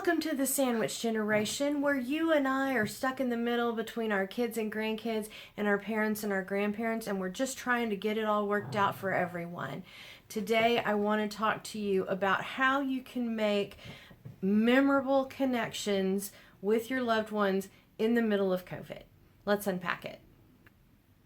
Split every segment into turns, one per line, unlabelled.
Welcome to the sandwich generation, where you and I are stuck in the middle between our kids and grandkids and our parents and our grandparents, and we're just trying to get it all worked out for everyone. Today, I want to talk to you about how you can make memorable connections with your loved ones in the middle of COVID. Let's unpack it.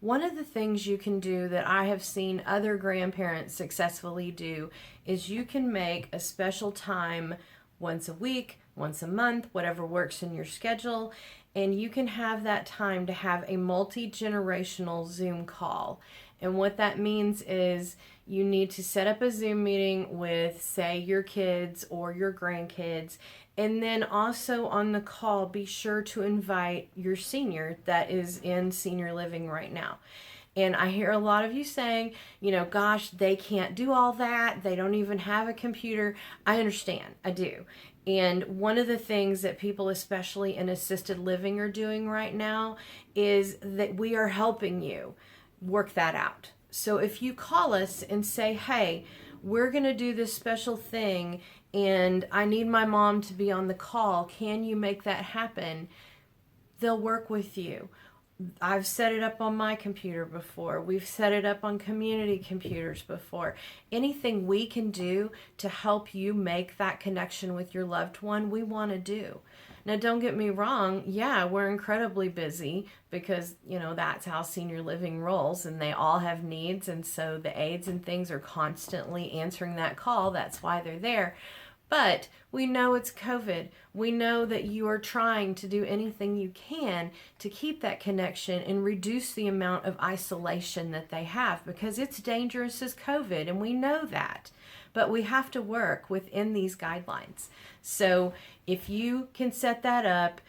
One of the things you can do that I have seen other grandparents successfully do is you can make a special time once a week, once a month, whatever works in your schedule, and you can have that time to have a multi-generational Zoom call. And what that means is you need to set up a Zoom meeting with, say, your kids or your grandkids, and then also on the call, be sure to invite your senior that is in senior living right now. And I hear a lot of you saying, gosh, they can't do all that. They don't even have a computer. I understand. I do. And one of the things that people, especially in assisted living, are doing right now is that we are helping you work that out. So if you call us and say, hey, we're going to do this special thing and I need my mom to be on the call, can you make that happen? They'll work with you. I've set it up on my computer before. We've set it up on community computers before. Anything we can do to help you make that connection with your loved one, we want to do. Now, don't get me wrong. Yeah, we're incredibly busy because, that's how senior living rolls, and they all have needs. And so the aides and things are constantly answering that call. That's why they're there. But we know it's COVID. We know that you are trying to do anything you can to keep that connection and reduce the amount of isolation that they have, because it's dangerous as COVID, and we know that. But we have to work within these guidelines. So if you can set that up,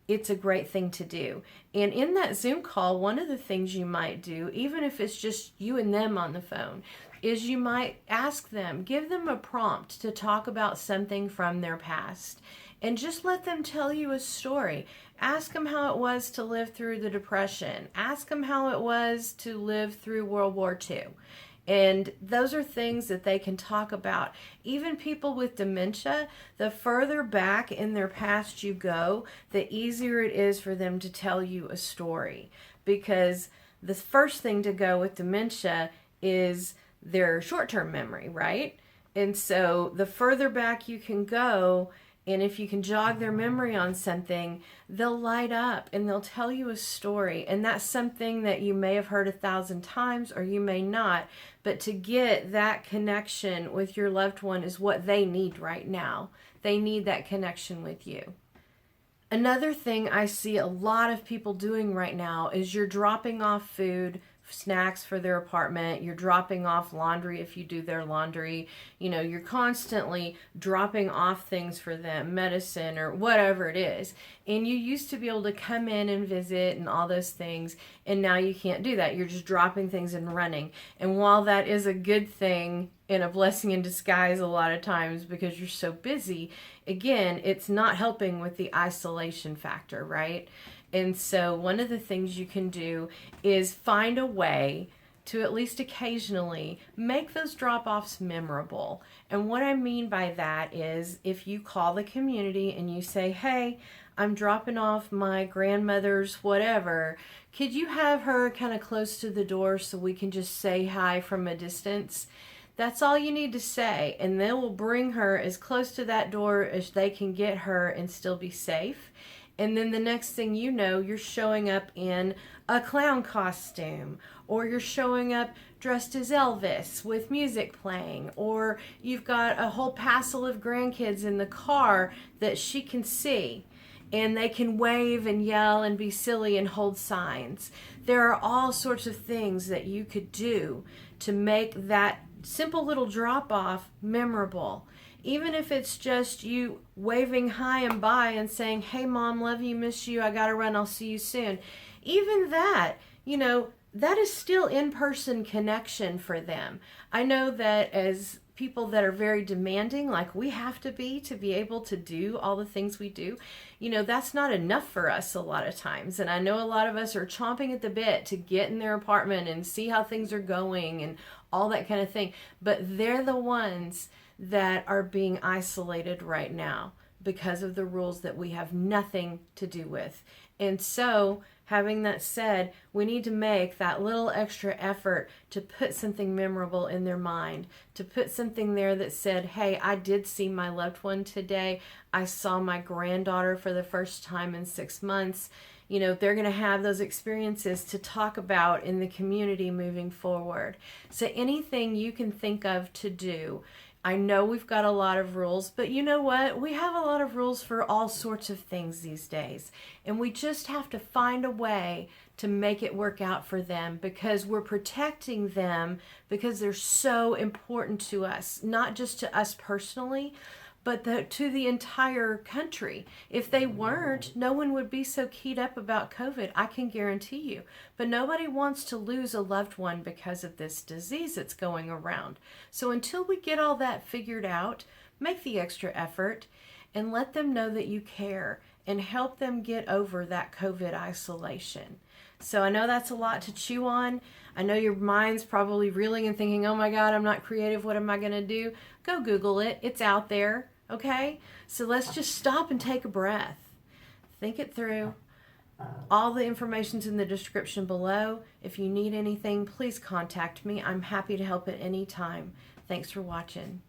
it's a great thing to do. And in that Zoom call, one of the things you might do, even if it's just you and them on the phone, is you might ask them, give them a prompt to talk about something from their past, and just let them tell you a story. Ask them how it was to live through the Depression. Ask them how it was to live through World War II. And those are things that they can talk about. Even people with dementia, the further back in their past you go, the easier it is for them to tell you a story. Because the first thing to go with dementia is their short-term memory, right? And so the further back you can go, and if you can jog their memory on something, they'll light up and they'll tell you a story. And that's something that you may have heard 1,000 times or you may not. But to get that connection with your loved one is what they need right now. They need that connection with you. Another thing I see a lot of people doing right now is you're dropping off food, snacks for their apartment, you're dropping off laundry if you do their laundry, you're constantly dropping off things for them, medicine or whatever it is. And you used to be able to come in and visit and all those things, and now you can't do that. You're just dropping things and running. And while that is a good thing and a blessing in disguise a lot of times because you're so busy, again, it's not helping with the isolation factor, right? And so one of the things you can do is find a way to at least occasionally make those drop-offs memorable. And what I mean by that is if you call the community and you say, hey, I'm dropping off my grandmother's whatever, could you have her kind of close to the door so we can just say hi from a distance? That's all you need to say, and they will bring her as close to that door as they can get her and still be safe. And then the next thing you know, you're showing up in a clown costume, or you're showing up dressed as Elvis with music playing, or you've got a whole passel of grandkids in the car that she can see, and they can wave and yell and be silly and hold signs. There are all sorts of things that you could do to make that simple little drop-off memorable. Even if it's just you waving hi and bye and saying, hey, Mom, love you, miss you, I gotta run, I'll see you soon. Even that, that is still in-person connection for them. I know that as people that are very demanding, like we have to be able to do all the things we do, that's not enough for us a lot of times. And I know a lot of us are chomping at the bit to get in their apartment and see how things are going and all that kind of thing. But they're the ones that are being isolated right now. because of the rules that we have nothing to do with. And so, having that said, we need to make that little extra effort to put something memorable in their mind, to put something there that said, hey, I did see my loved one today. I saw my granddaughter for the first time in 6 months. You know, they're going to have those experiences to talk about in the community moving forward. So anything you can think of to do. I know we've got a lot of rules, but you know what? We have a lot of rules for all sorts of things these days. And we just have to find a way to make it work out for them, because we're protecting them, because they're so important to us, not just to us personally, but to the entire country. If they weren't, no one would be so keyed up about COVID, I can guarantee you. But nobody wants to lose a loved one because of this disease that's going around. So until we get all that figured out, make the extra effort and let them know that you care and help them get over that COVID isolation. So I know that's a lot to chew on. I know your mind's probably reeling and thinking, oh my God, I'm not creative. What am I going to do? Go Google it. It's out there. Okay? So let's just stop and take a breath. Think it through. All the information's in the description below. If you need anything, please contact me. I'm happy to help at any time. Thanks for watching.